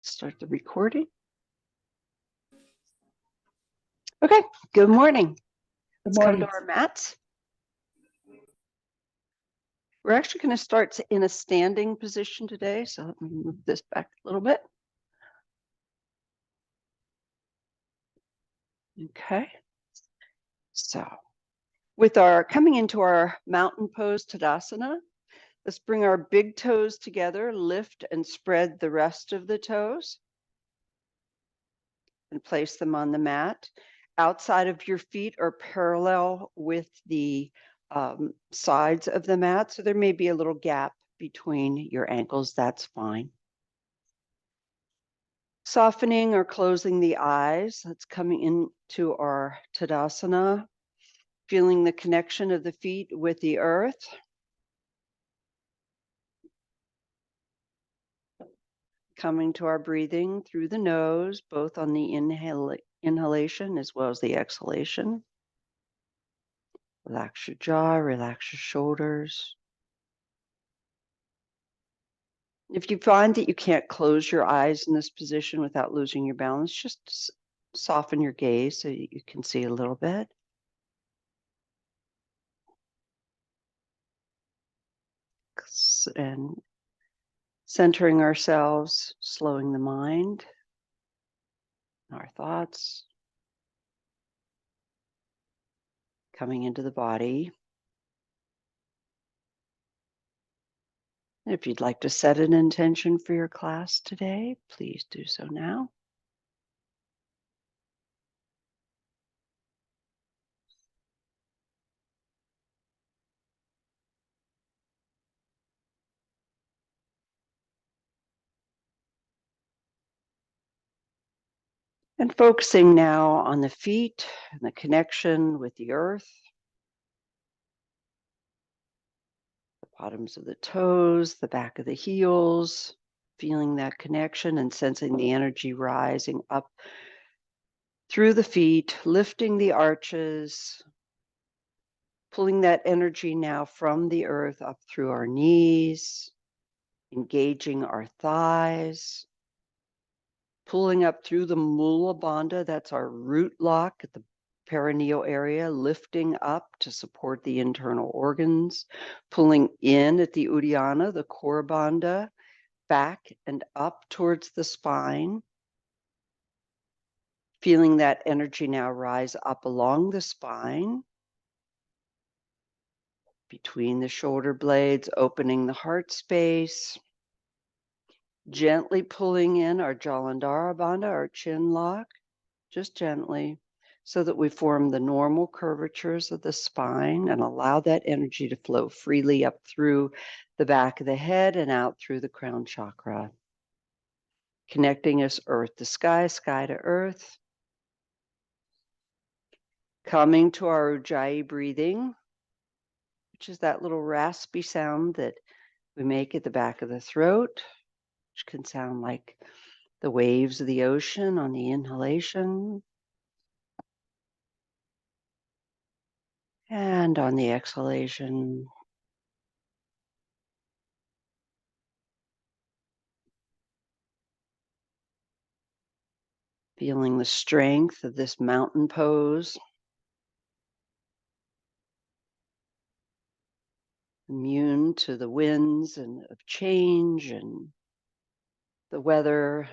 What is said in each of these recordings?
Start the recording. Okay, good morning. Let's come to our mats. We're actually going to start in a standing position today, so let me move this back a little bit. Okay, so with our coming into our mountain pose Tadasana, let's bring our big toes together, lift and spread the rest of the toes, and place them on the mat. Outside of your feet are parallel with the sides of the mat, so there may be a little gap between your ankles. That's fine. Softening or closing the eyes. That's coming into our Tadasana, feeling the connection of the feet with the earth. Coming to our breathing through the nose, both on the inhalation as well as the exhalation. Relax your jaw, relax your shoulders. If you find that you can't close your eyes in this position without losing your balance, just soften your gaze so you can see a little bit. And centering ourselves, slowing the mind, our thoughts, coming into the body. If you'd like to set an intention for your class today, please do so now. And focusing now on the feet and the connection with the earth. The bottoms of the toes, the back of the heels, feeling that connection and sensing the energy rising up through the feet, lifting the arches, pulling that energy now from the earth up through our knees, engaging our thighs, pulling up through the Mula Bandha, that's our root lock at the perineal area, lifting up to support the internal organs, pulling in at the Uddiyana, the core bandha, back and up towards the spine. Feeling that energy now rise up along the spine, between the shoulder blades, opening the heart space, gently pulling in our Jalandhara Bandha, our chin lock, just gently, so that we form the normal curvatures of the spine and allow that energy to flow freely up through the back of the head and out through the crown chakra. Connecting us earth to sky, sky to earth. Coming to our Ujjayi breathing, which is that little raspy sound that we make at the back of the throat, which can sound like the waves of the ocean on the inhalation. And on the exhalation, feeling the strength of this mountain pose. Immune to the winds and of change and the weather.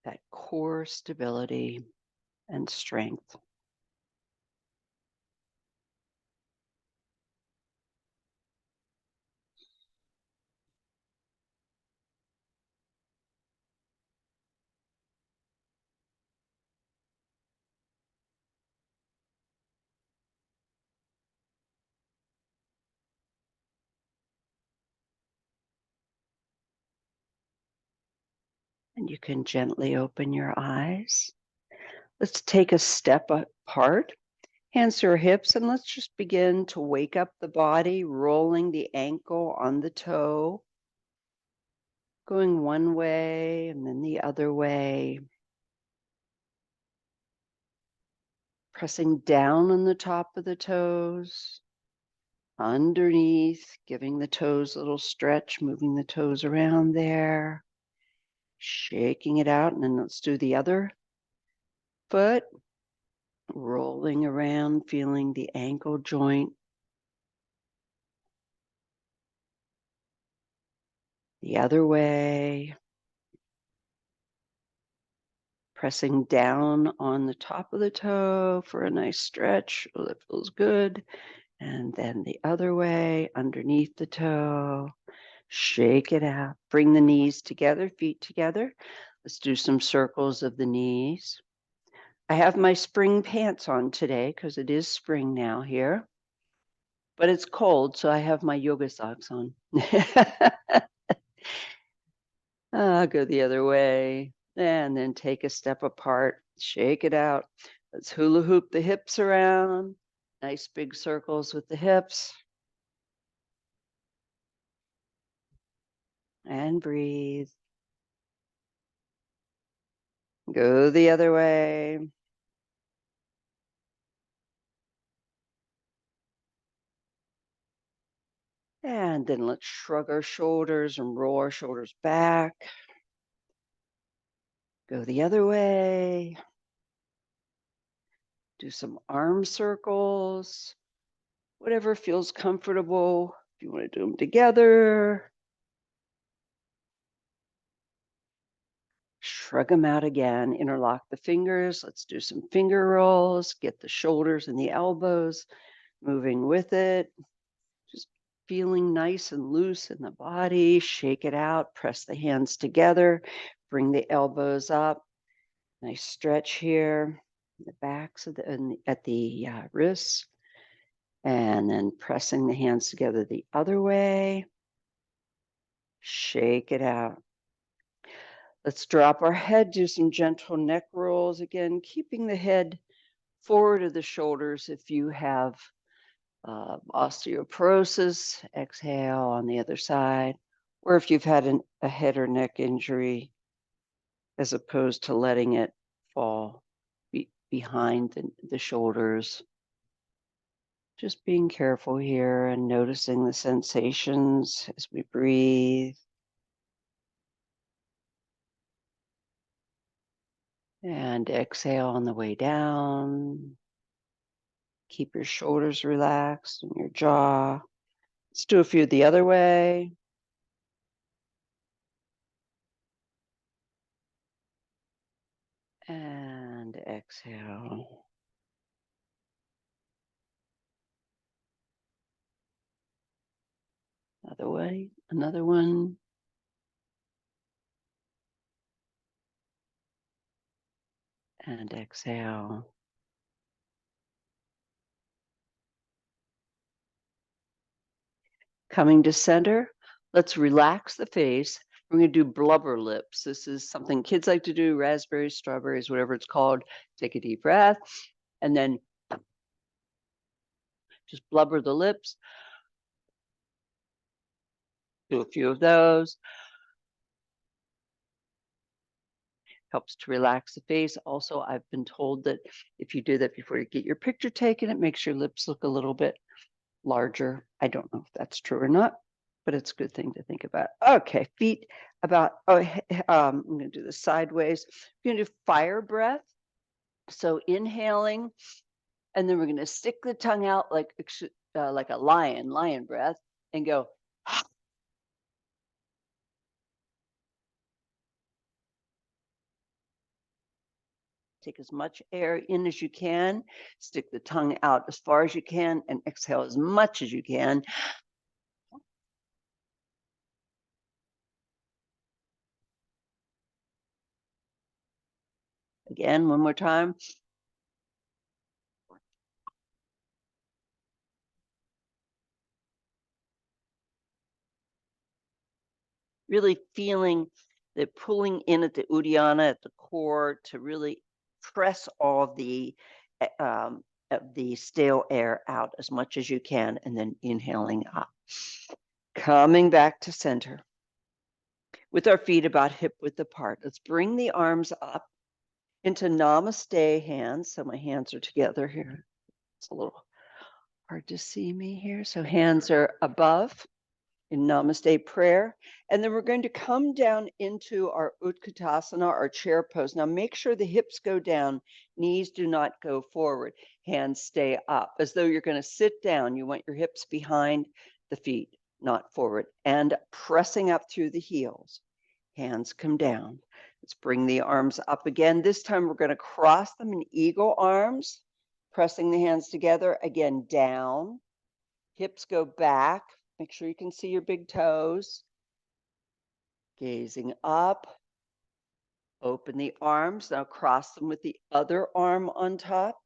That core stability and strength. And you can gently open your eyes. Let's take a step apart. Hands to our hips, and let's just begin to wake up the body, rolling the ankle on the toe, going one way and then the other way. Pressing down on the top of the toes, underneath, giving the toes a little stretch, moving the toes around there, shaking it out. And then let's do the other foot, rolling around, feeling the ankle joint. The other way, pressing down on the top of the toe for a nice stretch. Oh, that feels good. And then the other way, underneath the toe, shake it out. Bring the knees together, feet together. Let's do some circles of the knees. I have my spring pants on today because it is spring now here, but it's cold, so I have my yoga socks on. Go the other way, and then take a step apart, shake it out. Let's hula hoop the hips around. Nice big circles with the hips. And breathe. Go the other way. And then let's shrug our shoulders and roll our shoulders back. Go the other way. Do some arm circles, whatever feels comfortable. If you want to do them together, shrug them out again, interlock the fingers. Let's do some finger rolls, get the shoulders and the elbows moving with it. Just feeling nice and loose in the body. Shake it out, press the hands together, bring the elbows up. Nice stretch here, the backs of at the wrists, and then pressing the hands together the other way. Shake it out. Let's drop our head, do some gentle neck rolls again, keeping the head forward of the shoulders. If you have osteoporosis, exhale on the other side, or if you've had a head or neck injury, as opposed to letting it fall behind the shoulders. Just being careful here and noticing the sensations as we breathe. And exhale on the way down. Keep your shoulders relaxed and your jaw. Let's do a few the other way. And exhale. Another way, another one. And exhale. Coming to center, let's relax the face. We're going to do blubber lips. This is something kids like to do, raspberries, strawberries, whatever it's called. Take a deep breath and then just blubber the lips. Do a few of those. Helps to relax the face. Also, I've been told that if you do that before you get your picture taken, it makes your lips look a little bit larger. I don't know if that's true or not, but it's a good thing to think about. Okay, feet about, I'm going to do this sideways. We're going to do fire breath. So inhaling, and then we're going to stick the tongue out like a lion breath, and go. Take as much air in as you can, stick the tongue out as far as you can, and exhale as much as you can. Again, one more time. Really feeling the pulling in at the Uddiyana, at the core, to really press all the stale air out as much as you can, and then inhaling up. Coming back to center with our feet about hip width apart. Let's bring the arms up into Namaste hands. So my hands are together here. It's a little Hard to see me here. So hands are above in Namaste prayer. And then we're going to come down into our Utkatasana, our chair pose. Now make sure the hips go down, knees do not go forward. Hands stay up as though you're going to sit down. You want your hips behind the feet, not forward. And pressing up through the heels. Hands come down. Let's bring the arms up again. This time we're going to cross them in eagle arms, pressing the hands together. Again, down. Hips go back. Make sure you can see your big toes. Gazing up. Open the arms. Now cross them with the other arm on top.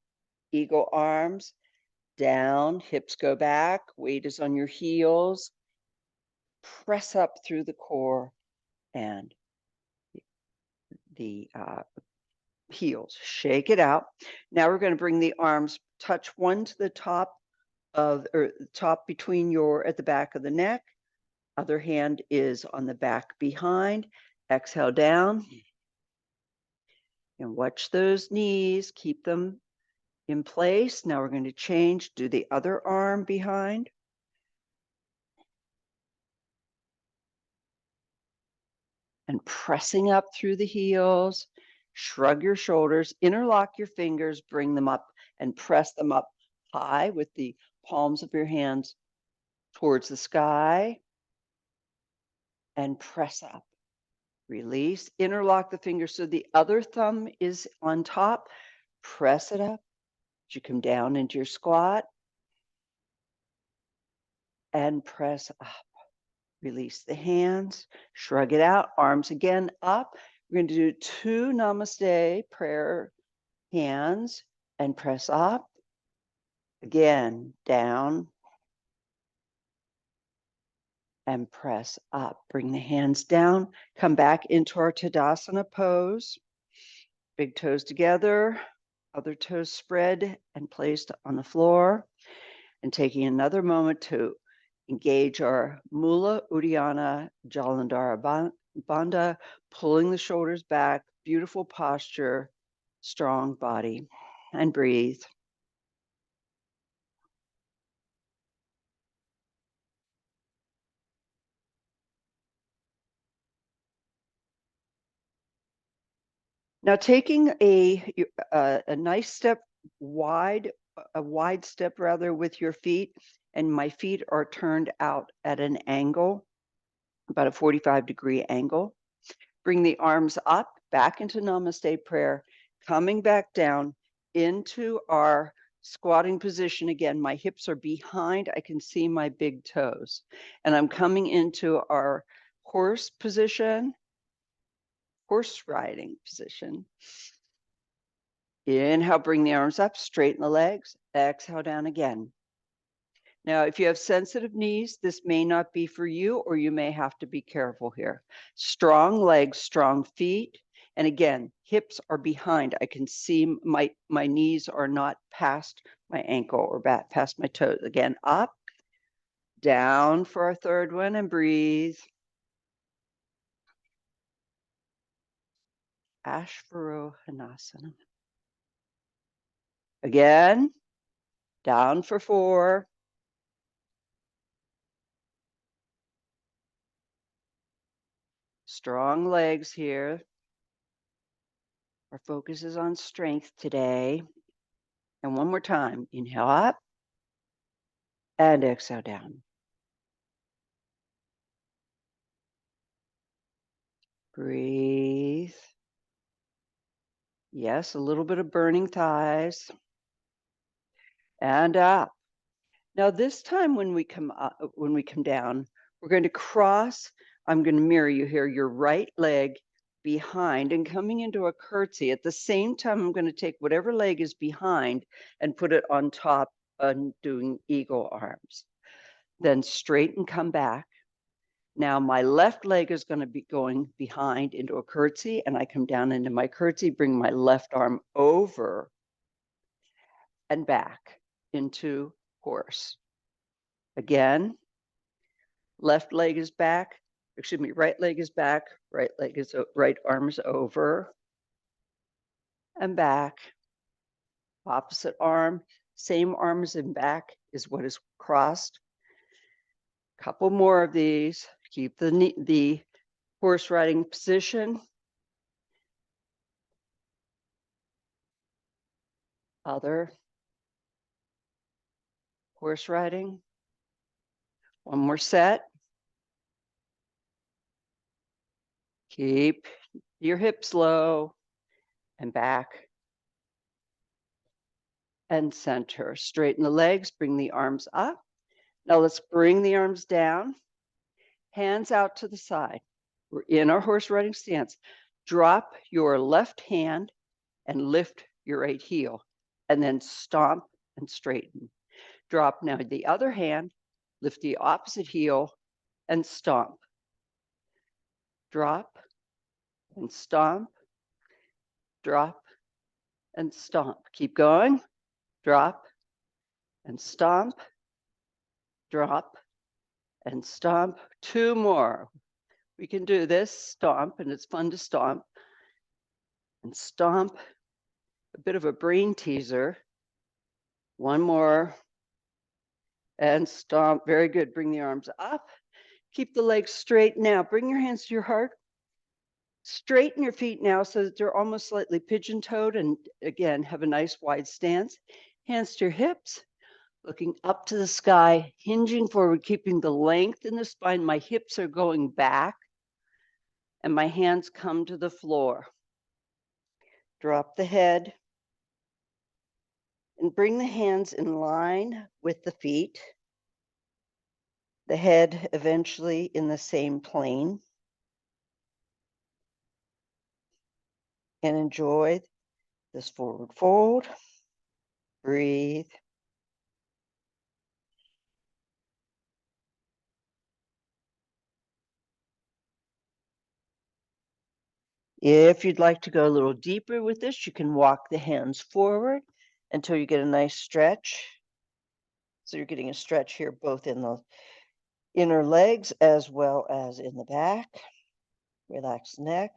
Eagle arms. Down. Hips go back. Weight is on your heels. Press up through the core and the heels. Shake it out. Now we're going to bring the arms, touch one to the top of, or top between your, at the back of the neck. Other hand is on the back behind. Exhale down. And watch those knees, keep them in place. Now we're going to change, do the other arm behind. And pressing up through the heels, shrug your shoulders, interlock your fingers, bring them up and press them up high with the palms of your hands towards the sky. And press up. Release, interlock the fingers so the other thumb is on top. Press it up as you come down into your squat. And press up. Release the hands, shrug it out, arms again up. We're going to do 2 Namaste prayer hands and press up. Again, down and press up. Bring the hands down, come back into our Tadasana pose. Big toes together, other toes spread and placed on the floor. And taking another moment to engage our Mula Uddiyana Jalandhara Bandha, pulling the shoulders back, beautiful posture, strong body, and breathe. Now taking a nice step wide, a wide step rather with your feet, and my feet are turned out at an angle, about a 45-degree angle. Bring the arms up, back into Namaste prayer, coming back down into our squatting position. Again, my hips are behind. I can see my big toes. And I'm coming into our horse position, horse riding position. Inhale, bring the arms up, straighten the legs. Exhale down again. Now, if you have sensitive knees, this may not be for you, or you may have to be careful here. Strong legs, strong feet. And again, hips are behind. I can see my knees are not past my ankle or back past my toes. Again, up, down for our third one, and breathe. Ashvarohanasana. Again, down for 4. Strong legs here. Our focus is on strength today. And one more time, inhale up and exhale down. Breathe. Yes, a little bit of burning thighs. And up. Now this time when we come down, we're going to cross. I'm going to mirror you here, your right leg behind and coming into a curtsy. At the same time, I'm going to take whatever leg is behind and put it on top and doing eagle arms. Then straighten, come back. Now my left leg is going to be going behind into a curtsy, and I come down into my curtsy, bring my left arm over and back into horse. Again, left leg is back, excuse me, right leg is back, right arm is over and back. Opposite arm, same arms in back is what is crossed. Couple more of these. Keep the horse riding position. Other horse riding. One more set. Keep your hips low and back and center. Straighten the legs, bring the arms up. Now let's bring the arms down, hands out to the side. We're in our horse riding stance. Drop your left hand and lift your right heel, and then stomp and straighten. Drop now the other hand, lift the opposite heel, and stomp. Drop and stomp, drop and stomp. Keep going. Drop and stomp, drop and stomp. Two more. We can do this, stomp, and it's fun to stomp. And stomp, a bit of a brain teaser. One more. And stomp, very good. Bring the arms up. Keep the legs straight now. Bring your hands to your heart. Straighten your feet now so that they're almost slightly pigeon-toed, and again, have a nice wide stance. Hands to your hips, looking up to the sky, hinging forward, keeping the length in the spine. My hips are going back, and my hands come to the floor. Drop the head, and bring the hands in line with the feet. The head eventually in the same plane. And enjoy this forward fold. Breathe. If you'd like to go a little deeper with this, you can walk the hands forward until you get a nice stretch. So you're getting a stretch here, both in the inner legs as well as in the back. Relax the neck.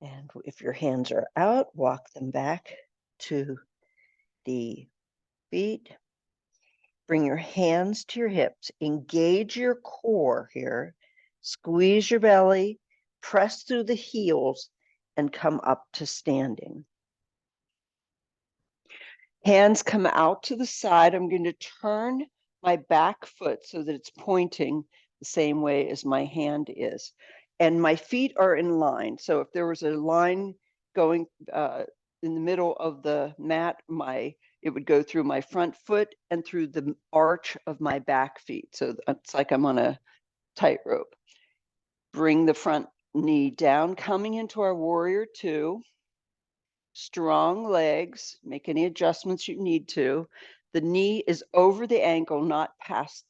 And if your hands are out, walk them back to the feet. Bring your hands to your hips. Engage your core here. Squeeze your belly. Press through the heels and come up to standing. Hands come out to the side. I'm going to turn my back foot so that it's pointing the same way as my hand is. And my feet are in line. So if there was a line going in the middle of the mat, it would go through my front foot and through the arch of my back feet. So it's like I'm on a tightrope. Bring the front knee down, coming into our warrior two. Strong legs, make any adjustments you need to. The knee is over the ankle, not past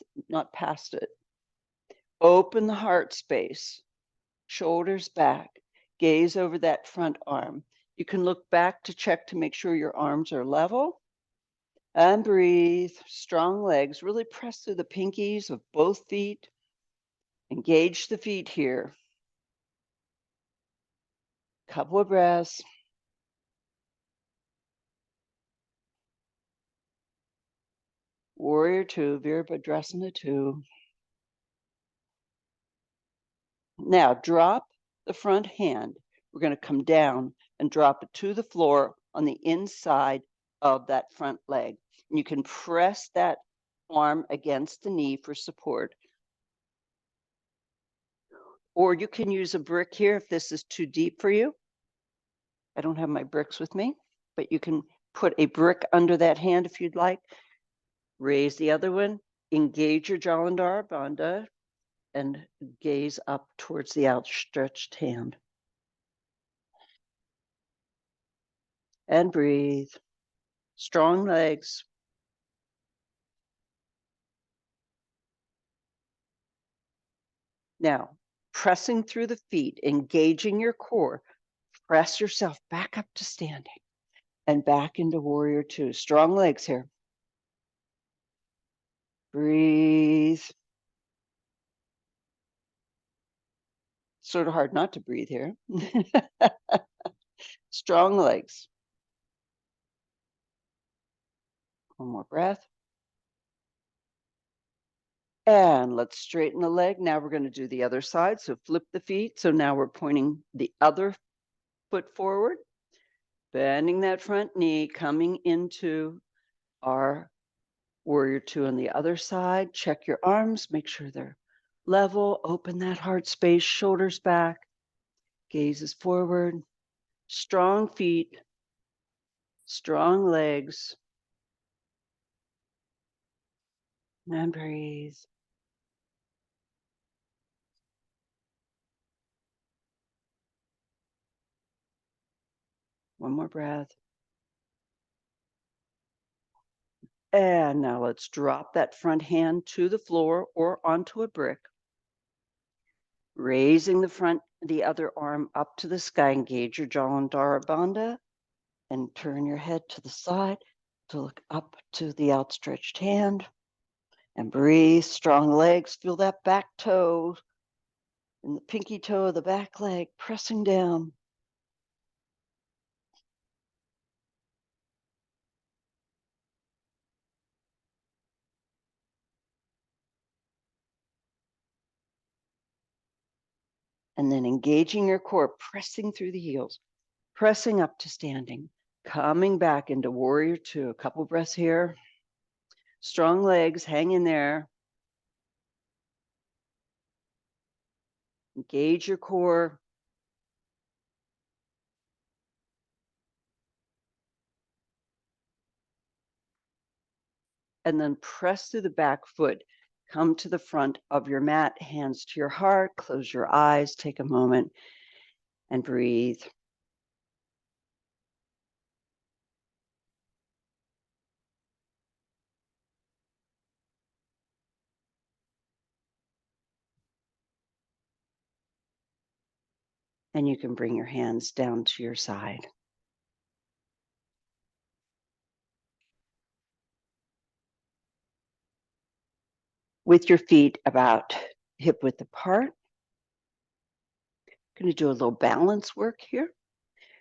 it. Open the heart space, shoulders back, gaze over that front arm. You can look back to check to make sure your arms are level. And breathe, strong legs, really press through the pinkies of both feet. Engage the feet here. Couple of breaths. Warrior two, Virabhadrasana 2. Now drop the front hand. We're going to come down and drop it to the floor on the inside of that front leg. And you can press that arm against the knee for support. Or you can use a brick here if this is too deep for you. I don't have my bricks with me, but you can put a brick under that hand if you'd like. Raise the other one, engage your Jalandhara Bandha, and gaze up towards the outstretched hand. And breathe. Strong legs. Now, pressing through the feet, engaging your core, press yourself back up to standing and back into warrior two. Strong legs here. Breathe. Sort of hard not to breathe here. Strong legs. One more breath. And let's straighten the leg. Now we're going to do the other side. So flip the feet. So now we're pointing the other foot forward, bending that front knee, coming into our warrior two on the other side. Check your arms, make sure they're level, open that heart space, shoulders back, gazes forward, strong feet, strong legs, and breathe. One more breath. And now let's drop that front hand to the floor or onto a brick. Raising the other arm up to the sky, engage your Jalandhara Bandha, and turn your head to the side to look up to the outstretched hand. And breathe, strong legs, feel that back toe and the pinky toe of the back leg pressing down. And then engaging your core, pressing through the heels, pressing up to standing, coming back into warrior two. A couple breaths here. Strong legs, hang in there. Engage your core. And then press through the back foot. Come to the front of your mat, hands to your heart, close your eyes, take a moment and breathe. And you can bring your hands down to your side. With your feet about hip width apart. Going to do a little balance work here.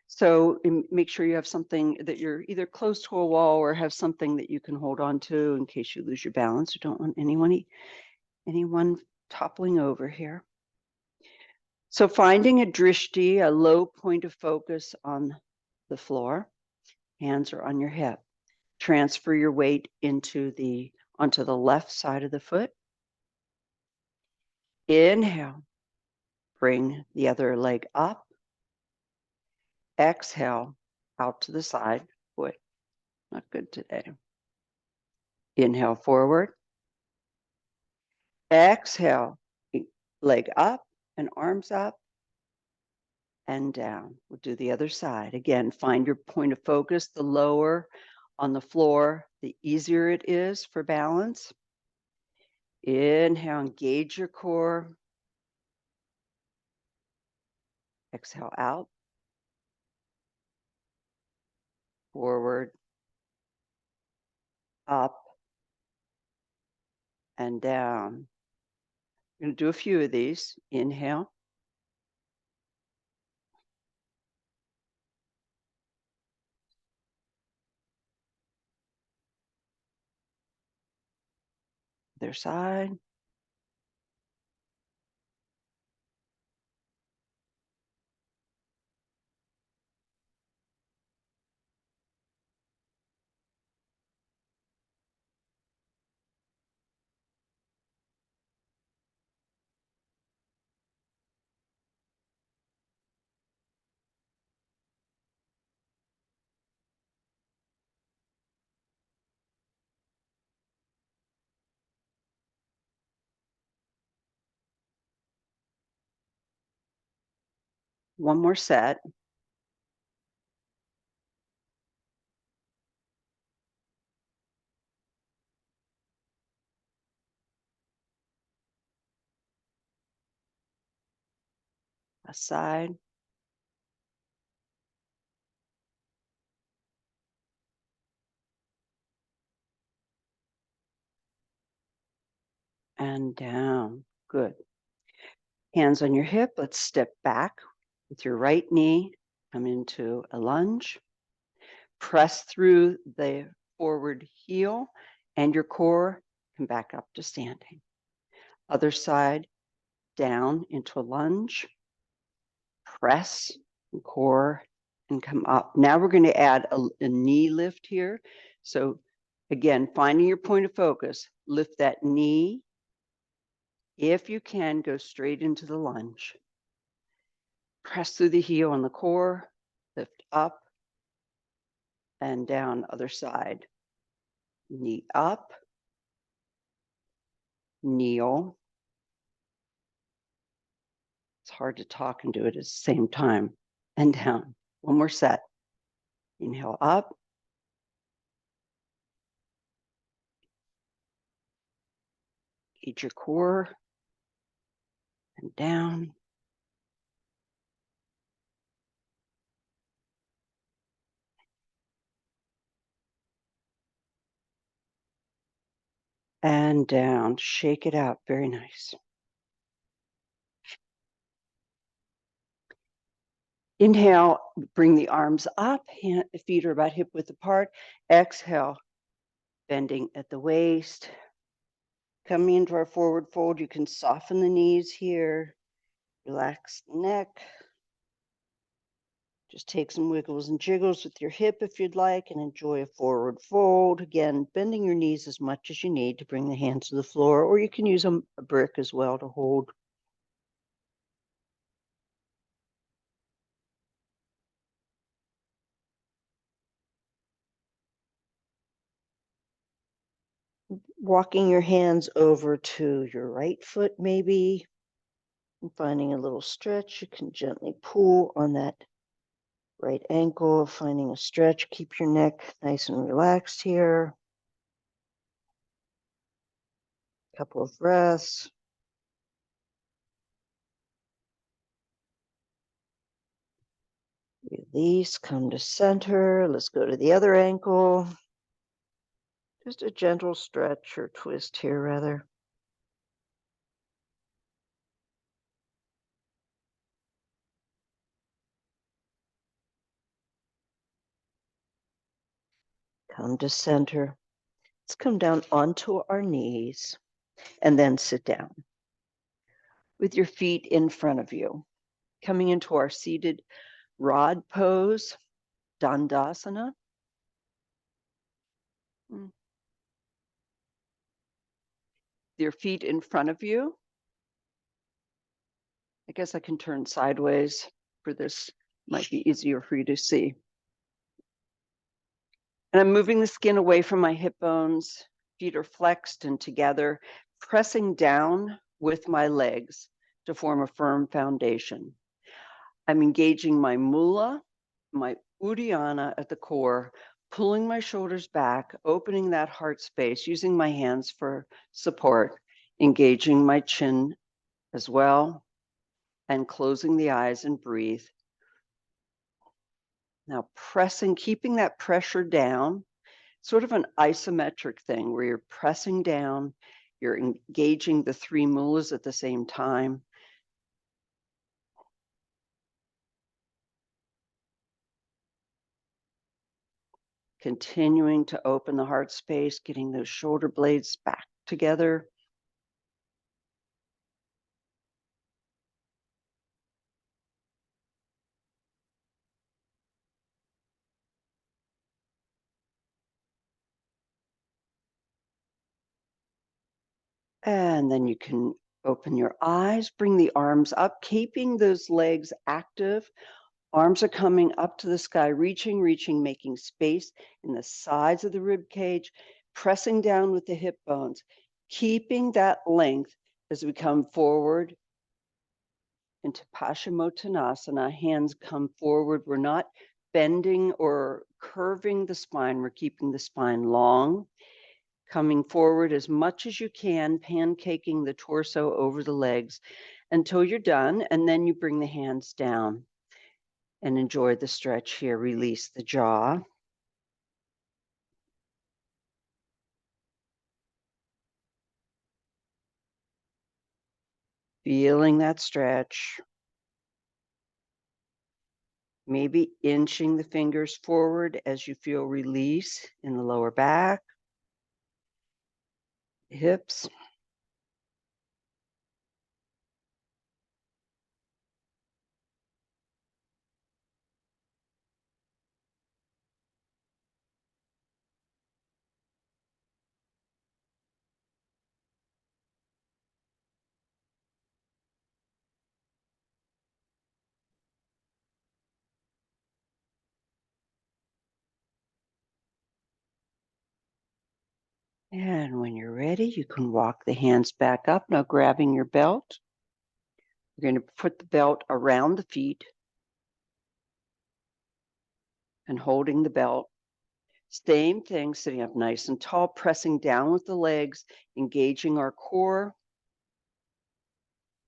So make sure you have something that you're either close to a wall or have something that you can hold on to in case you lose your balance. You don't want anyone toppling over here. So finding a drishti, a low point of focus on the floor, hands are on your hip. Transfer your weight onto the left side of the foot. Inhale, bring the other leg up. Exhale, out to the side, foot. Not good today. Inhale forward. Exhale, leg up and arms up and down. We'll do the other side. Again, find your point of focus. The lower on the floor, the easier it is for balance. Inhale, engage your core. Exhale out. Forward. Up. And down. I'm going to do a few of these. Inhale. Other side. One more set. Aside. and down. Good. Hands on your hip. Let's step back with your right knee. Come into a lunge. Press through the forward heel and your core. Come back up to standing. Other side, down into a lunge. Press and core and come up. Now we're going to add a knee lift here. So again, finding your point of focus, lift that knee. If you can, go straight into the lunge. Press through the heel on the core, lift up and down, other side. Knee up, kneel. It's hard to talk and do it at the same time. And down. One more set. Inhale up. Engage your core. And down. And down. Shake it out. Very nice. Inhale, bring the arms up, feet are about hip width apart. Exhale, bending at the waist. Coming into our forward fold, you can soften the knees here, relax the neck. Just take some wiggles and jiggles with your hip if you'd like, and enjoy a forward fold. Again, bending your knees as much as you need to bring the hands to the floor, or you can use a brick as well to hold. Walking your hands over to your right foot, maybe, and finding a little stretch. You can gently pull on that right ankle, finding a stretch. Keep your neck nice and relaxed here. Couple of breaths. Release, come to center. Let's go to the other ankle. Just a gentle stretch or twist here, rather. Come to center. Let's come down onto our knees and then sit down with your feet in front of you. Coming into our seated rod pose, Dandasana. Your feet in front of you. I guess I can turn sideways for this. Might be easier for you to see. And I'm moving the skin away from my hip bones. Feet are flexed and together, pressing down with my legs to form a firm foundation. I'm engaging my mula, my uddiyana at the core, pulling my shoulders back, opening that heart space, using my hands for support, engaging my chin as well, and closing the eyes and breathe. Now pressing, keeping that pressure down, sort of an isometric thing where you're pressing down, you're engaging the three mulas at the same time. Continuing to open the heart space, getting those shoulder blades back together. And then you can open your eyes, bring the arms up, keeping those legs active. Arms are coming up to the sky, reaching, making space in the sides of the rib cage, pressing down with the hip bones, keeping that length as we come forward into Paschimottanasana. Hands come forward. We're not bending or curving the spine. We're keeping the spine long. Coming forward as much as you can, pancaking the torso over the legs until you're done, and then you bring the hands down and enjoy the stretch here. Release the jaw. Feeling that stretch. Maybe inching the fingers forward as you feel release in the lower back, hips. And when you're ready, you can walk the hands back up. Now grabbing your belt. You're going to put the belt around the feet and holding the belt. Same thing, sitting up nice and tall, pressing down with the legs, engaging our core,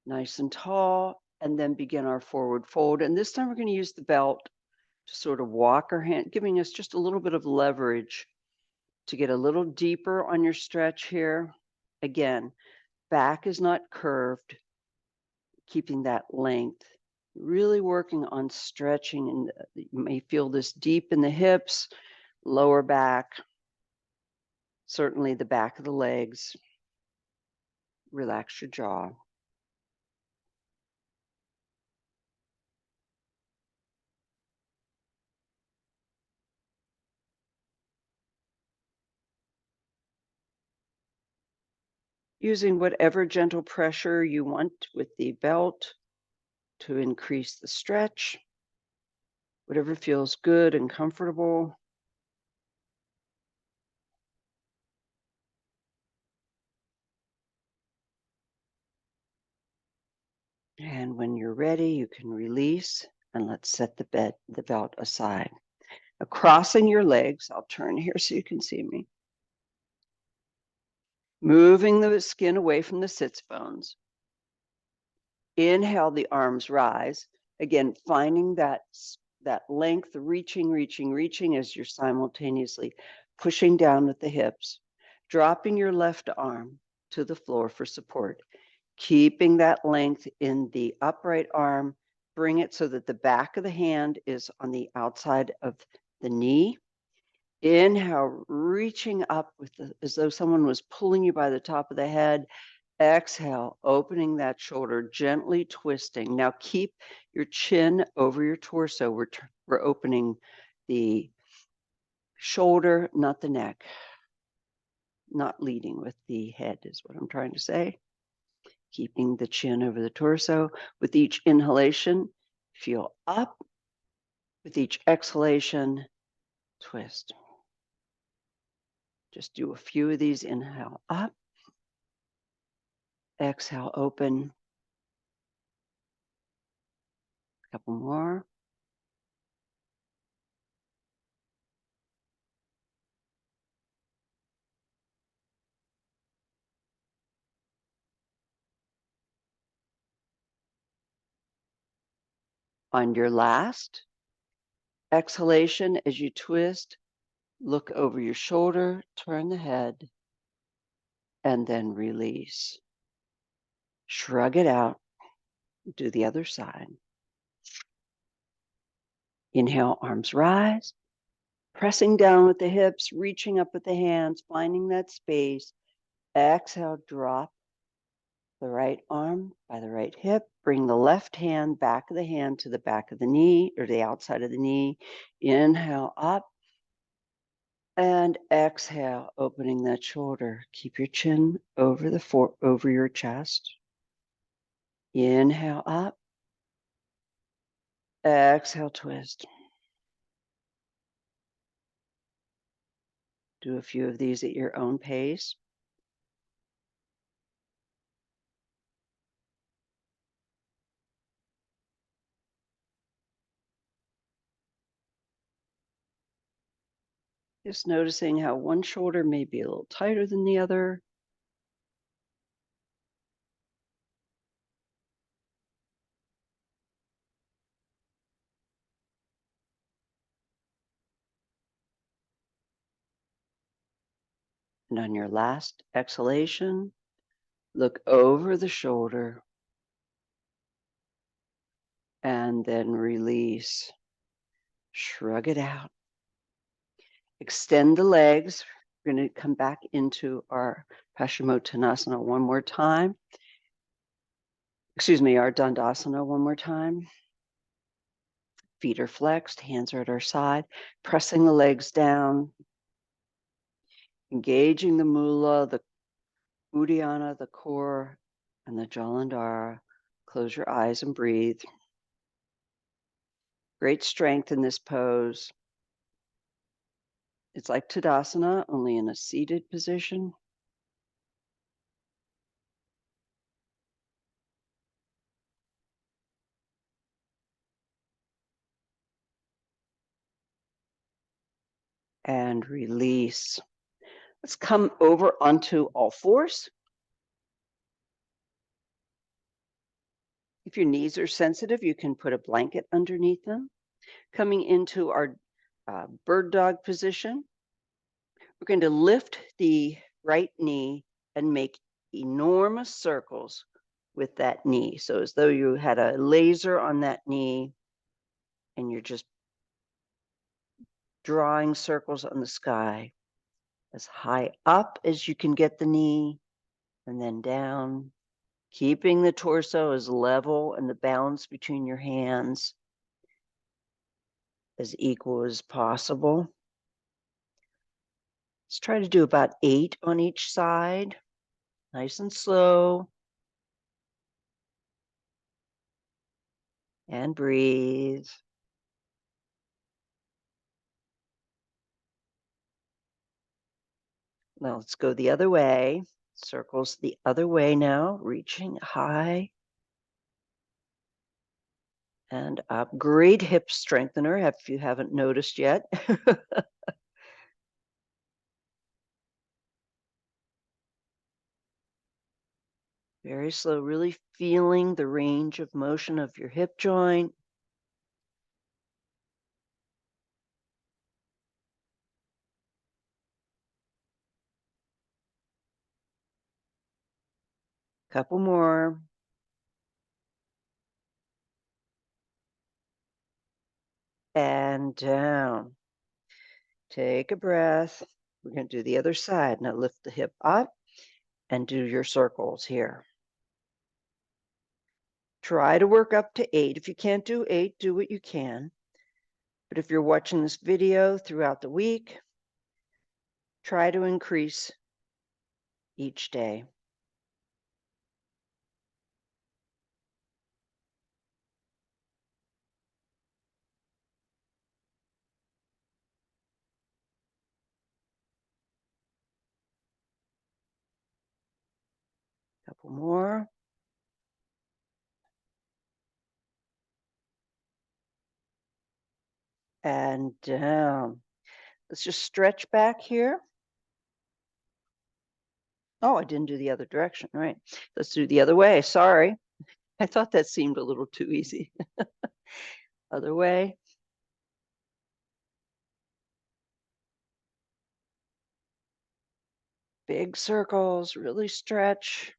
nice and tall, and then begin our forward fold. And this time we're going to use the belt to sort of walk our hand, giving us just a little bit of leverage to get a little deeper on your stretch here. Again, back is not curved, keeping that length. Really working on stretching, and you may feel this deep in the hips, lower back, certainly the back of the legs. Relax your jaw. Using whatever gentle pressure you want with the belt to increase the stretch, whatever feels good and comfortable. And when you're ready, you can release, and let's set the belt aside. Now, crossing your legs, I'll turn here so you can see me. Moving the skin away from the sits bones. Inhale, the arms rise. Again, finding that length, reaching as you're simultaneously pushing down with the hips. Dropping your left arm to the floor for support. Keeping that length in the upright arm. Bring it so that the back of the hand is on the outside of the knee. Inhale, reaching up as though someone was pulling you by the top of the head. Exhale, opening that shoulder, gently twisting. Now keep your chin over your torso. We're opening the shoulder, not the neck. Not leading with the head is what I'm trying to say. Keeping the chin over the torso. With each inhalation, feel up. With each exhalation, twist. Just do a few of these. Inhale up. Exhale, open. A couple more. On your last exhalation, as you twist, look over your shoulder, turn the head, and then release. Shrug it out. Do the other side. Inhale, arms rise. Pressing down with the hips, reaching up with the hands, finding that space. Exhale, drop the right arm by the right hip. Bring the left hand, back of the hand to the back of the knee or the outside of the knee. Inhale up. And exhale, opening that shoulder. Keep your chin over over your chest. Inhale up. Exhale, twist. Do a few of these at your own pace. Just noticing how one shoulder may be a little tighter than the other. And on your last exhalation, look over the shoulder and then release. Shrug it out. Extend the legs. We're going to come back into our Paschimottanasana one more time. Excuse me, our Dandasana one more time. Feet are flexed, hands are at our side, pressing the legs down, engaging the mula, the Uddiyana, the core, and the Jalandhara. Close your eyes and breathe. Great strength in this pose. It's like Tadasana, only in a seated position. And release. Let's come over onto all fours. If your knees are sensitive, you can put a blanket underneath them. Coming into our bird dog position, we're going to lift the right knee and make enormous circles with that knee. So as though you had a laser on that knee and you're just drawing circles on the sky as high up as you can get the knee and then down, keeping the torso as level and the balance between your hands as equal as possible. Let's try to do about 8 on each side, nice and slow. And breathe. Now let's go the other way. Circles the other way now, reaching high and up. Great hip strengthener if you haven't noticed yet. Very slow, really feeling the range of motion of your hip joint. Couple more. And down. Take a breath. We're going to do the other side. Now lift the hip up and do your circles here. Try to work up to 8. If you can't do 8, do what you can. But if you're watching this video throughout the week, try to increase each day. Couple more. And down. Let's just stretch back here. Oh, I didn't do the other direction, right? Let's do the other way. Sorry. I thought that seemed a little too easy. Other way. Big circles, really stretch.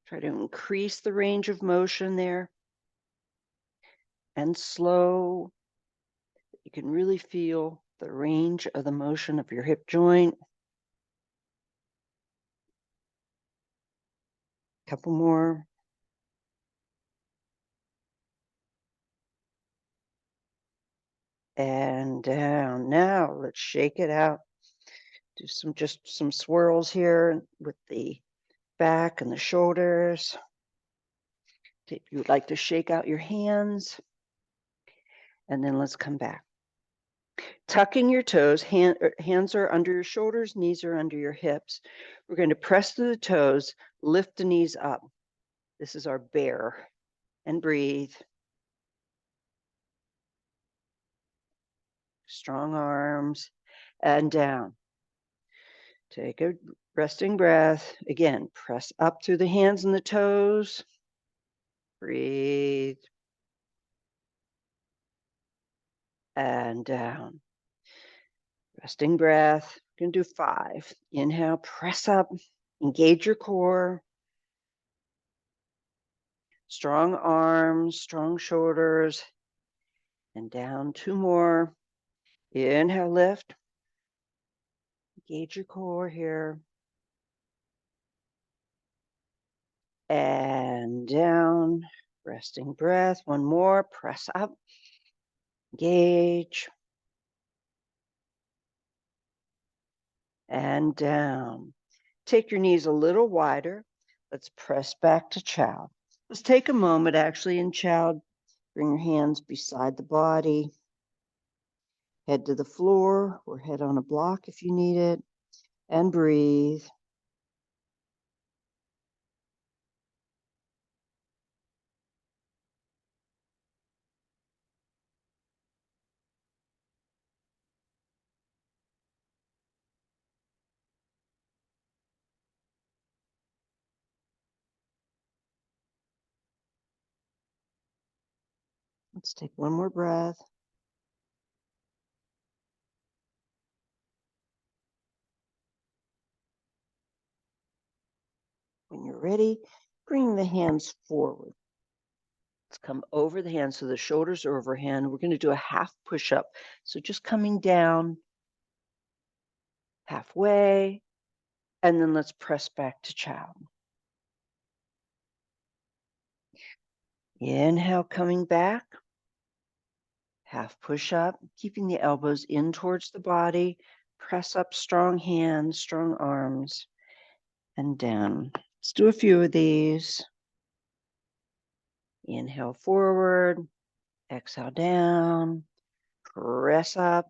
Try to increase the range of motion there. And slow. You can really feel the range of the motion of your hip joint. Couple more. And down. Now let's shake it out. Do just some swirls here with the back and the shoulders. If you would like to shake out your hands, and then let's come back. Tucking your toes, hands are under your shoulders, knees are under your hips. We're going to press through the toes, lift the knees up. This is our bear. And breathe. Strong arms and down. Take a resting breath. Again, press up through the hands and the toes. Breathe. And down. Resting breath. We're going to do 5. Inhale, press up, engage your core. Strong arms, strong shoulders, and down. 2 more. Inhale, lift. Engage your core here. And down. Resting breath. 1 more. Press up. Engage. And down. Take your knees a little wider. Let's press back to child. Let's take a moment actually in child. Bring your hands beside the body. Head to the floor or head on a block if you need it. And breathe. Let's take 1 more breath. When you're ready, bring the hands forward. Let's come over the hands so the shoulders are overhand. We're going to do a half push-up. So just coming down halfway, and then let's press back to child. Inhale, coming back. Half push-up, keeping the elbows in towards the body. Press up, strong hands, strong arms, and down. Let's do a few of these. Inhale forward, exhale down, press up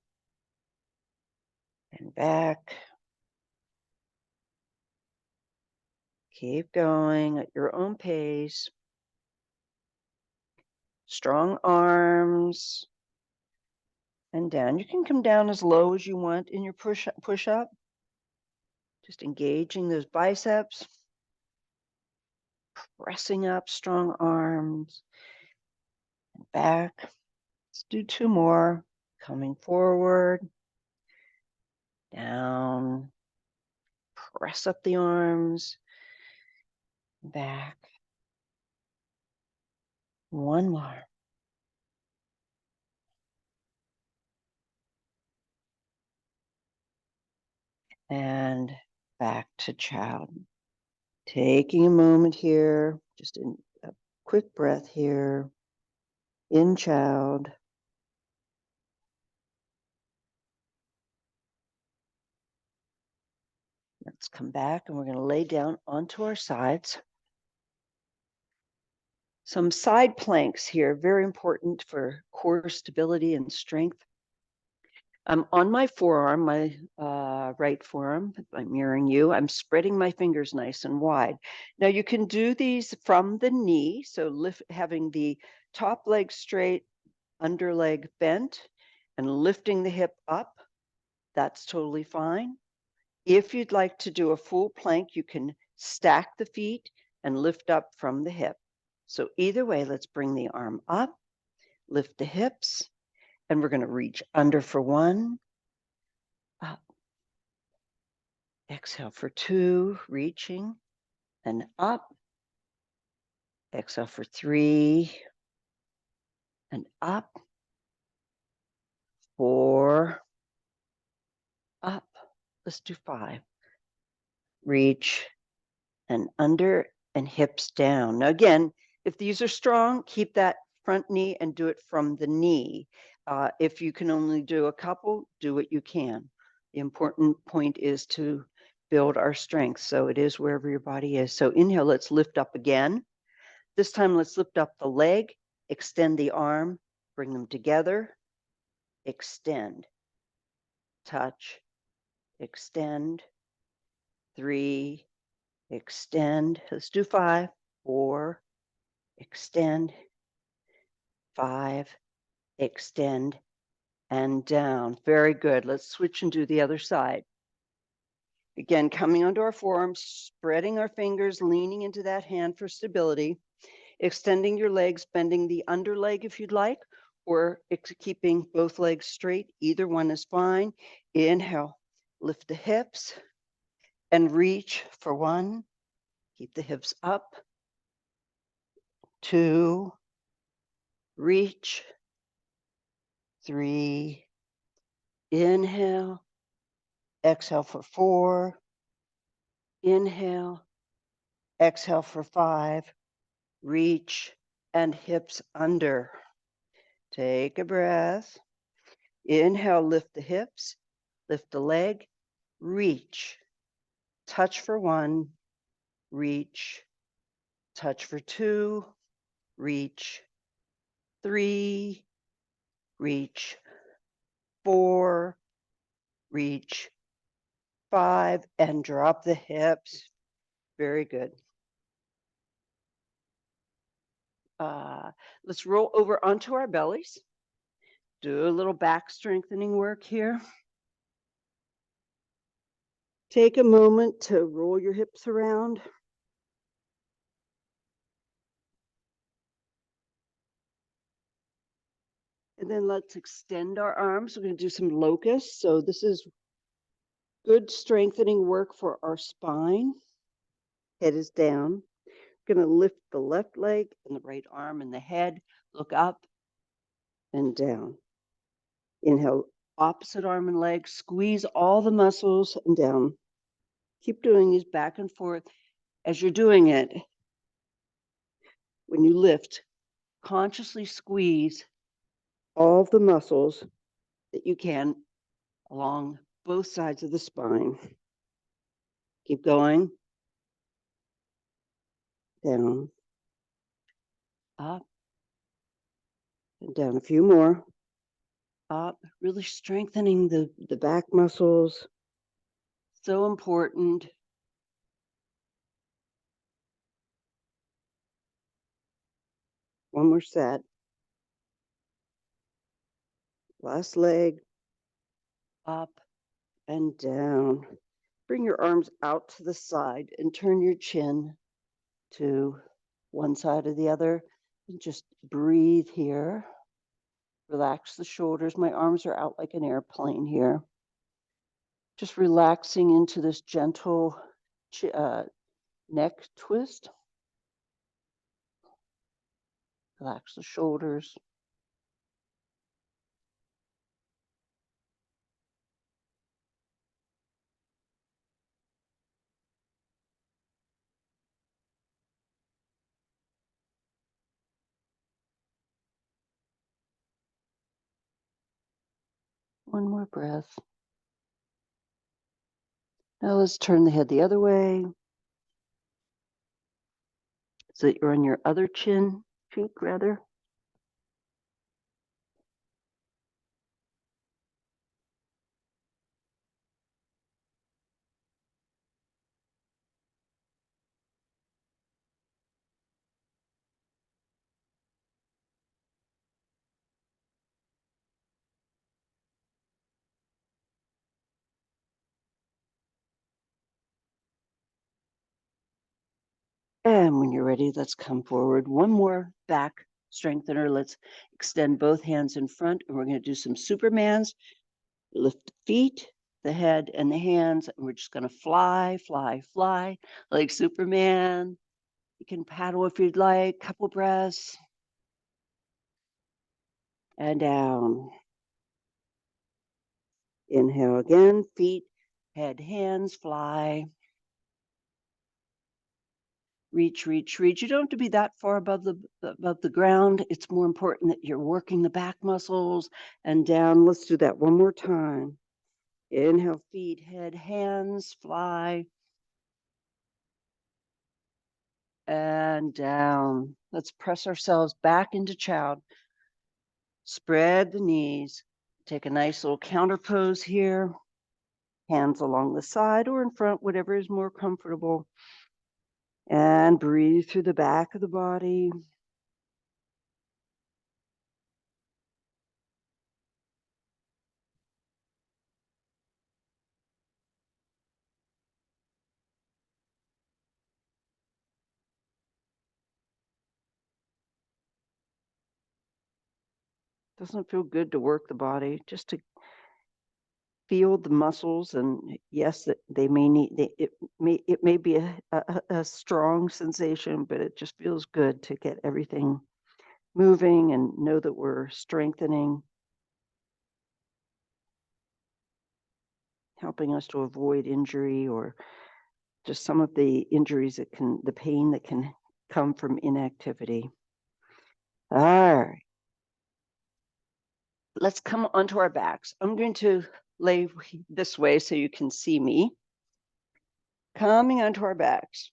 and back. Keep going at your own pace. Strong arms and down. You can come down as low as you want in your push up. Just engaging those biceps. Pressing up, strong arms and back. Let's do 2 more. Coming forward, down. Press up the arms, back. 1 more. And back to child. Taking a moment here, just a quick breath here. In child. Let's come back and we're going to lay down onto our sides. Some side planks here, very important for core stability and strength. I'm on my forearm, my right forearm. I'm mirroring you. I'm spreading my fingers nice and wide. Now you can do these from the knee, so having the top leg straight, under leg bent, and lifting the hip up. That's totally fine. If you'd like to do a full plank, you can stack the feet and lift up from the hip. So either way, let's bring the arm up, lift the hips, and we're going to reach under for 1, up. Exhale for 2, reaching, and up. Exhale for 3, and up. 4, up. Let's do 5. Reach, and under, and hips down. Now again, if these are strong, keep that front knee and do it from the knee. If you can only do a couple, do what you can. The important point is to build our strength. So it is wherever your body is. So inhale, let's lift up again. This time, let's lift up the leg, extend the arm, bring them together, extend, touch, extend, 3, extend. Let's do 5, 4, extend, 5, extend, and down. Very good. Let's switch and do the other side. Again, coming onto our forearms, spreading our fingers, leaning into that hand for stability, extending your legs, bending the under leg if you'd like, or keeping both legs straight. Either one is fine. Inhale, lift the hips and reach for 1. Keep the hips up. 2, reach, 3, inhale, exhale for 4, inhale, exhale for 5, reach, and hips under. Take a breath. Inhale, lift the hips, lift the leg, reach, touch for 1, reach, touch for 2, reach, 3, reach, 4, reach, 5, and drop the hips. Very good. Let's roll over onto our bellies. Do a little back strengthening work here. Take a moment to roll your hips around. And then let's extend our arms. We're going to do some locusts. So this is good strengthening work for our spine. Head is down. We're going to lift the left leg and the right arm and the head. Look up and down. Inhale, opposite arm and leg. Squeeze all the muscles and down. Keep doing these back and forth. As you're doing it, when you lift, consciously squeeze all the muscles that you can along both sides of the spine. Keep going. Down. Up. And down. A few more. Up. Really strengthening the back muscles. So important. One more set. Last leg. Up and down. Bring your arms out to the side and turn your chin to one side or the other. And just breathe here. Relax the shoulders. My arms are out like an airplane here. Just relaxing into this gentle neck twist. Relax the shoulders. One more breath. Now let's turn the head the other way so that you're on your other cheek rather. And when you're ready, let's come forward. One more back strengthener. Let's extend both hands in front, and we're going to do some Supermans. Lift the feet, the head, and the hands, and we're just going to fly, fly, fly like Superman. You can paddle if you'd like. Couple breaths. And down. Inhale again. Feet, head, hands, fly. Reach, reach, reach. You don't have to be that far above the ground. It's more important that you're working the back muscles and down. Let's do that one more time. Inhale, feet, head, hands, fly. And down. Let's press ourselves back into child. Spread the knees. Take a nice little counter pose here. Hands along the side or in front, whatever is more comfortable. And breathe through the back of the body. Doesn't feel good to work the body, just to feel the muscles, and yes, they may need it may be a strong sensation, but it just feels good to get everything moving and know that we're strengthening, helping us to avoid injury or just some of the injuries the pain that can come from inactivity. All right. Let's come onto our backs. I'm going to lay this way so you can see me. Coming onto our backs.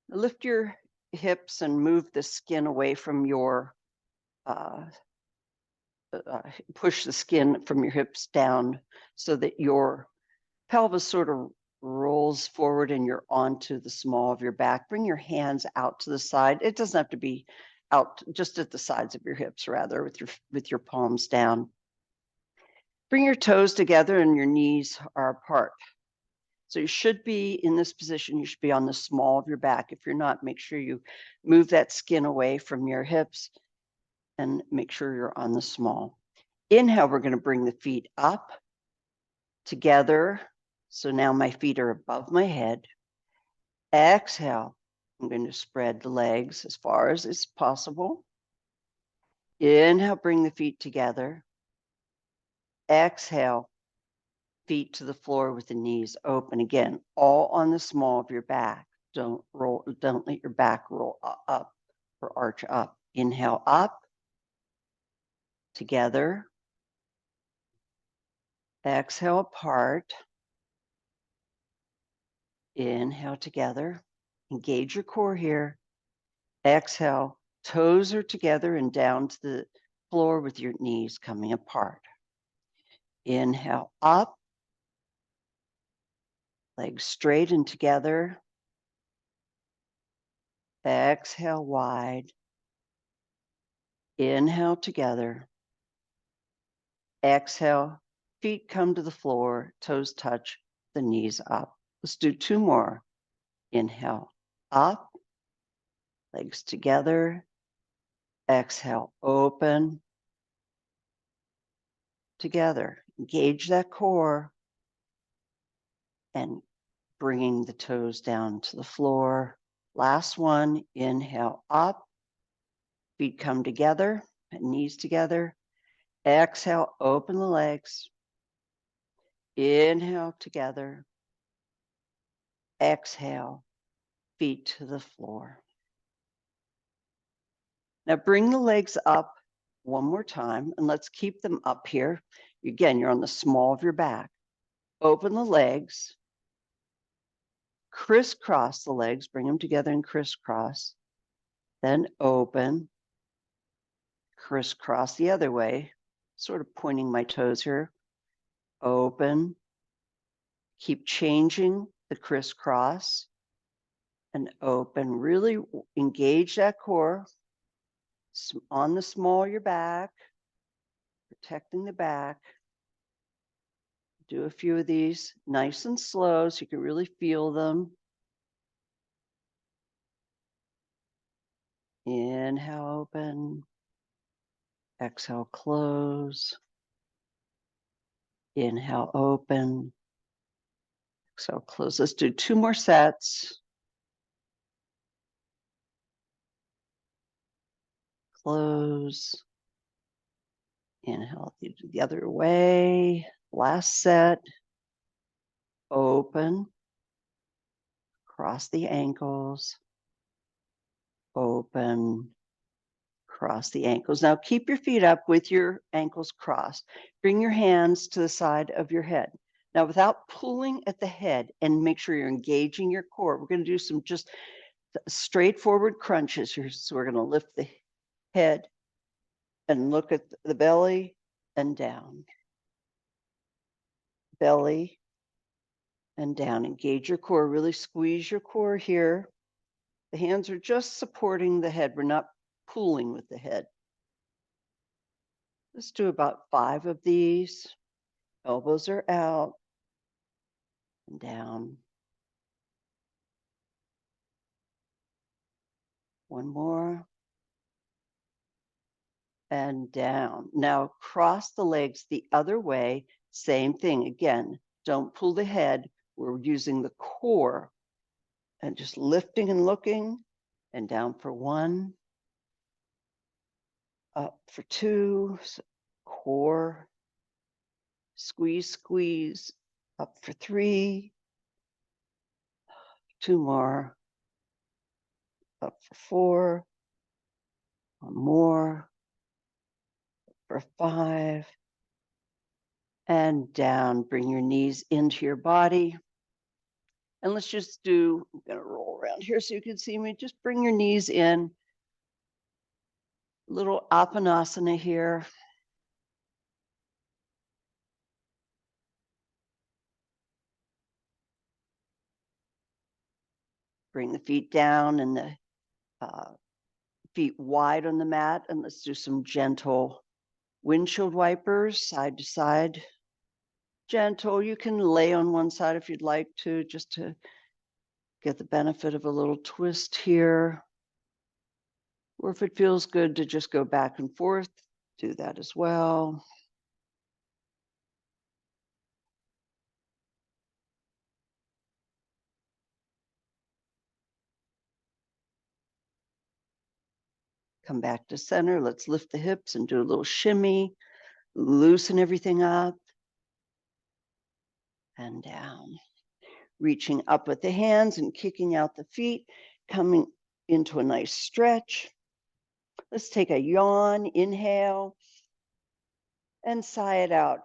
Lift your hips and move the skin away from your, push the skin from your hips down so that your pelvis sort of rolls forward and you're onto the small of your back. Bring your hands out to the side. It doesn't have to be out, just at the sides of your hips, rather, with your palms down. Bring your toes together and your knees are apart. So you should be in this position. You should be on the small of your back. If you're not, make sure you move that skin away from your hips and make sure you're on the small. Inhale, we're going to bring the feet up together. So now my feet are above my head. Exhale, I'm going to spread the legs as far as is possible. Inhale, bring the feet together. Exhale, feet to the floor with the knees open. Again, all on the small of your back. Don't let your back roll up or arch up. Inhale up, together. Exhale apart. Inhale together. Engage your core here. Exhale, toes are together and down to the floor with your knees coming apart. Inhale up, legs straight and together. Exhale wide. Inhale together. Exhale, feet come to the floor, toes touch, the knees up. Let's do two more. Inhale up, legs together. Exhale, open, together. Engage that core and bringing the toes down to the floor. Last one, inhale up, feet come together, knees together. Exhale, open the legs. Inhale together. Exhale, feet to the floor. Now bring the legs up one more time and let's keep them up here. Again, you're on the small of your back. Open the legs. Crisscross the legs, bring them together and crisscross. Then open. Crisscross the other way, sort of pointing my toes here. Open. Keep changing the crisscross and open. Really engage that core on the small of your back, protecting the back. Do a few of these nice and slow so you can really feel them. Inhale, open. Exhale, close. Inhale, open. Exhale, close. Let's do two more sets. Close. Inhale the other way. Last set. Open. Cross the ankles. Open. Cross the ankles. Now keep your feet up with your ankles crossed. Bring your hands to the side of your head. Now without pulling at the head, and make sure you're engaging your core, we're going to do some just straightforward crunches here. So we're going to lift the head and look at the belly and down. Belly and down. Engage your core. Really squeeze your core here. The hands are just supporting the head. We're not pulling with the head. Let's do about 5 of these. Elbows are out and down. One more. and down. Now cross the legs the other way, same thing. Again, don't pull the head. We're using the core and just lifting and looking, and down for 1, up for 2, core, squeeze, squeeze, up for 3, 2 more, up for 4, 1 more, for 5, and down. Bring your knees into your body. And let's just do, I'm gonna roll around here so you can see me. Just bring your knees in. Little Apanasana here. Bring the feet down and the feet wide on the mat. And let's do some gentle windshield wipers, side to side. Gentle. You can lay on one side if you'd like to, just to get the benefit of a little twist here. Or if it feels good to just go back and forth, do that as well. Come back to center. Let's lift the hips and do a little shimmy. Loosen everything up and down. Reaching up with the hands and kicking out the feet, coming into a nice stretch. Let's take a yawn, inhale, and sigh it out.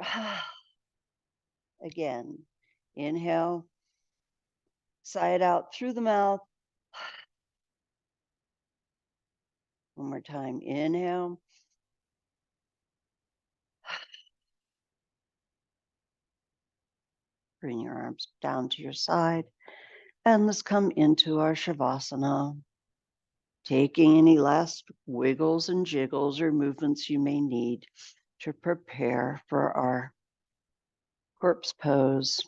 Again, inhale, sigh it out through the mouth. One more time, inhale. Bring your arms down to your side. And let's come into our Shavasana. Taking any last wiggles and jiggles or movements you may need to prepare for our corpse pose.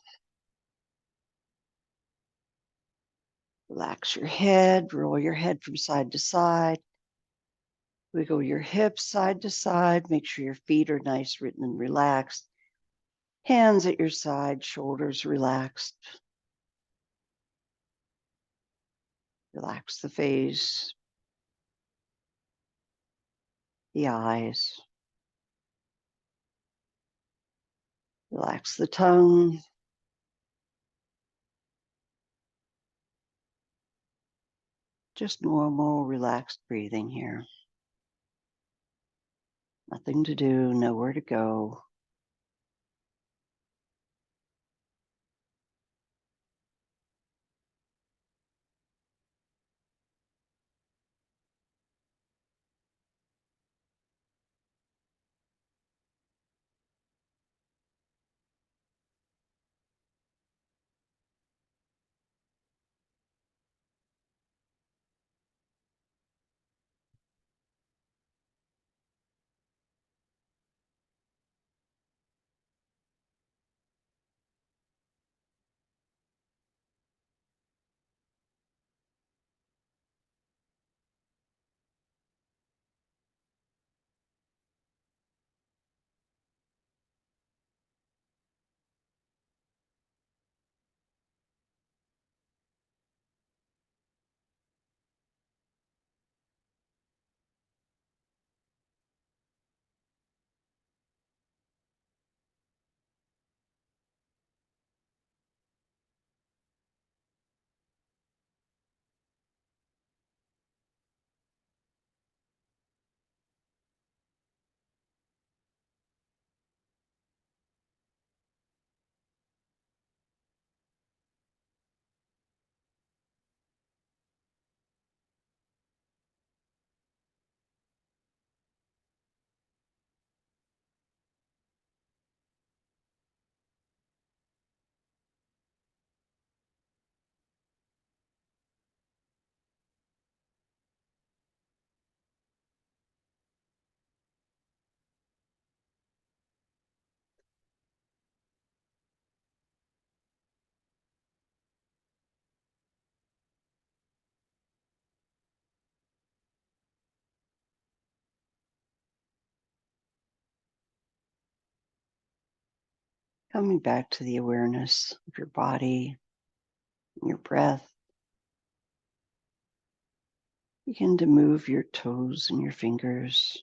Relax your head, roll your head from side to side. Wiggle your hips side to side. Make sure your feet are nice, written, and relaxed. Hands at your side, shoulders relaxed. Relax the face, the eyes. Relax the tongue. Just normal, relaxed breathing here. Nothing to do, nowhere to go. Coming back to the awareness of your body, your breath. Begin to move your toes and your fingers,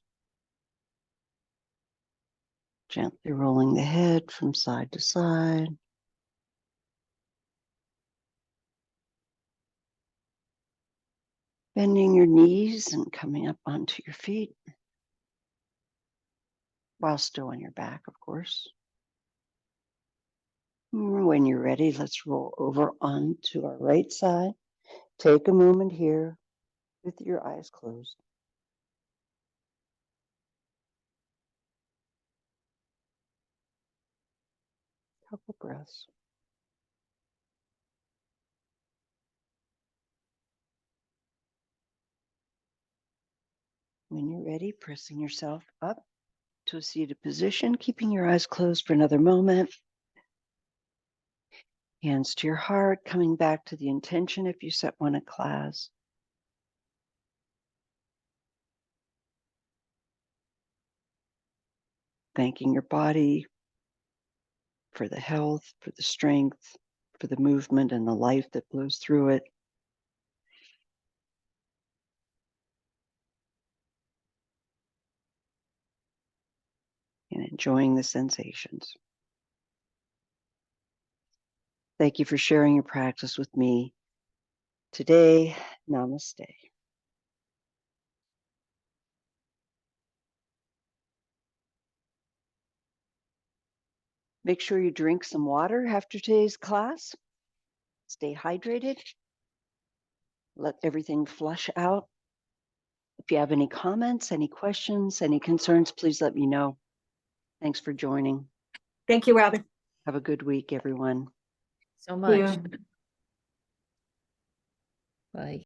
gently rolling the head from side to side. Bending your knees and coming up onto your feet, while still on your back, of course. When you're ready, let's roll over onto our right side. Take a moment here with your eyes closed. Couple breaths. When you're ready, pressing yourself up to a seated position, keeping your eyes closed for another moment. Hands to your heart, coming back to the intention if you set one at class. Thanking your body for the health, for the strength, for the movement and the life that flows through it. And enjoying the sensations. Thank you for sharing your practice with me today. Namaste. Make sure you drink some water after today's class. Stay hydrated. Let everything flush out. If you have any comments, any questions, any concerns, please let me know. Thanks for joining. Thank you, Robin. Have a good week, everyone. So much. Yeah. Bye.